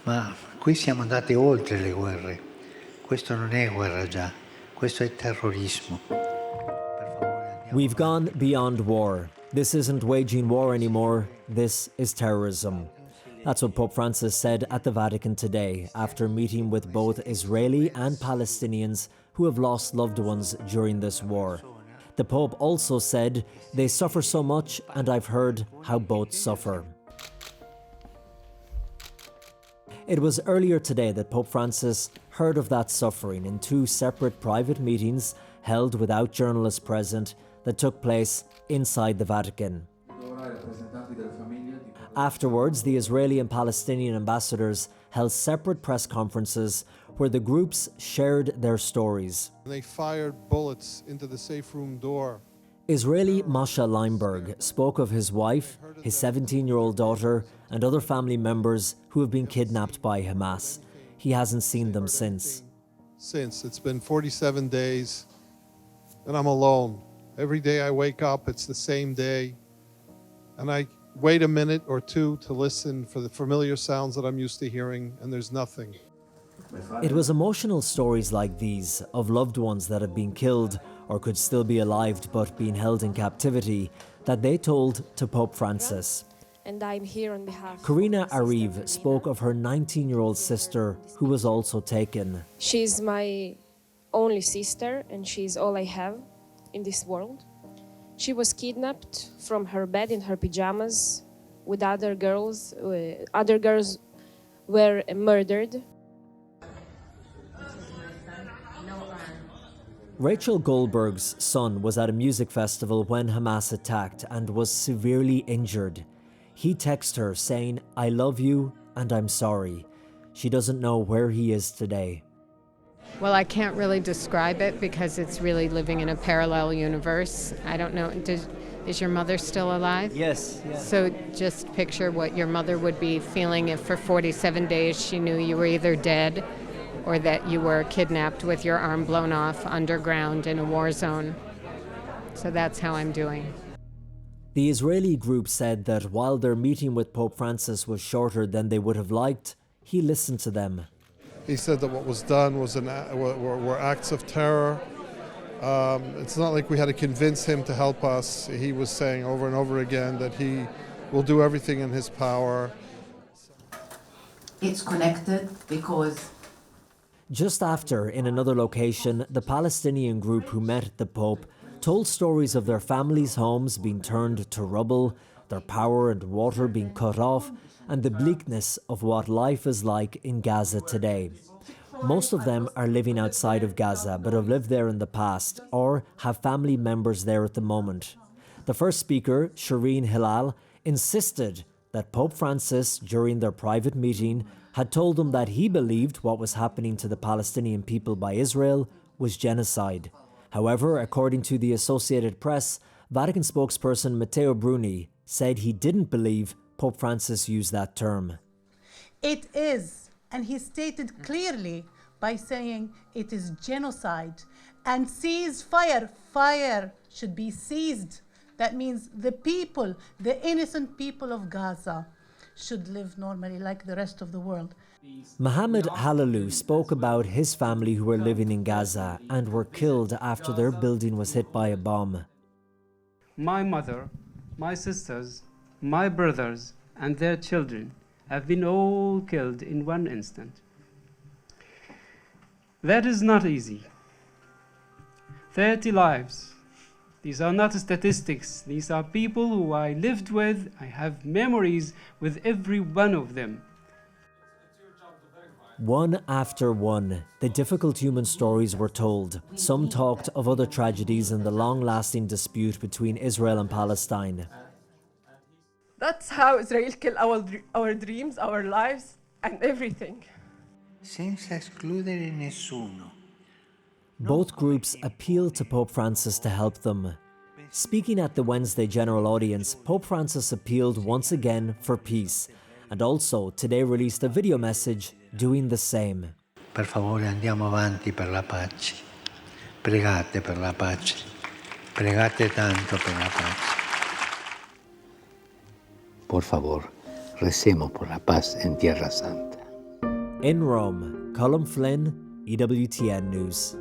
Ma qui siamo andati oltre le guerre. Questo non è guerra già, questo è terrorismo. We've gone beyond war. This isn't waging war anymore. This is terrorism. That's what Pope Francis said at the Vatican today after meeting with both Israeli and Palestinians who have lost loved ones during this war. The Pope also said, "They suffer so much, and I've heard how both suffer." It was earlier today that Pope Francis heard of that suffering in two separate private meetings held without journalists present that took place inside the Vatican. Afterwards, the Israeli and Palestinian ambassadors held separate press conferences where the groups shared their stories. They fired bullets into the safe room door. Israeli Moshe Leinberg spoke of his wife, his 17-year-old daughter, and other family members who have been kidnapped by Hamas. He hasn't seen them since. It's been 47 days, and I'm alone. Every day I wake up, it's the same day, and I wait a minute or two to listen for the familiar sounds that I'm used to hearing, and there's nothing. It was emotional stories like these of loved ones that had been killed or could still be alive but being held in captivity that they told to Pope Francis. And I'm here on behalf Karina of Ariv Sister spoke of her 19-year-old sister who was also taken. She's my only sister and she's all I have in this world. She was kidnapped from her bed in her pajamas with other girls. Other girls were murdered. Rachel Goldberg's son was at a music festival when Hamas attacked and was severely injured. He texted her saying, "I love you and I'm sorry." She doesn't know where he is today. Well, I can't really describe it because it's really living in a parallel universe. I don't know, is your mother still alive? Yes. So just picture what your mother would be feeling if for 47 days she knew you were either dead or that you were kidnapped with your arm blown off underground in a war zone. So that's how I'm doing. The Israeli group said that while their meeting with Pope Francis was shorter than they would have liked, he listened to them. He said that what was done was were acts of terror. It's not like we had to convince him to help us. He was saying over and over again that he will do everything in his power. It's connected because Just after, in another location, the Palestinian group who met the Pope told stories of their families' homes being turned to rubble, their power and water being cut off, and the bleakness of what life is like in Gaza today. Most of them are living outside of Gaza, but have lived there in the past, or have family members there at the moment. The first speaker, Shireen Hilal, insisted that Pope Francis, during their private meeting, had told them that he believed what was happening to the Palestinian people by Israel was genocide. However, according to the Associated Press, Vatican spokesperson Matteo Bruni said he didn't believe Pope Francis used that term. It is, and he stated clearly by saying it is genocide and ceasefire. Fire should be seized. That means the people, the innocent people of Gaza, should live normally like the rest of the world. Mohammed Halalu spoke about his family who were living in Gaza and were killed after their building was hit by a bomb. My mother, my sisters, my brothers, and their children have been all killed in one instant. That is not easy. 30 lives. These are not statistics. These are people who I lived with. I have memories with every one of them. One after one, the difficult human stories were told. Some talked of other tragedies in the long-lasting dispute between Israel and Palestine. That's how Israel killed our dreams, our lives, and everything. Senza escludere nessuno. Both groups appealed to Pope Francis to help them. Speaking at the Wednesday general audience, Pope Francis appealed once again for peace, and also today released a video message doing the same. Per favore andiamo avanti per la pace. Pregate per la pace. Pregate tanto per la pace. Por favor, recemos por la paz en Tierra Santa. In Rome, Colm Flynn, EWTN News.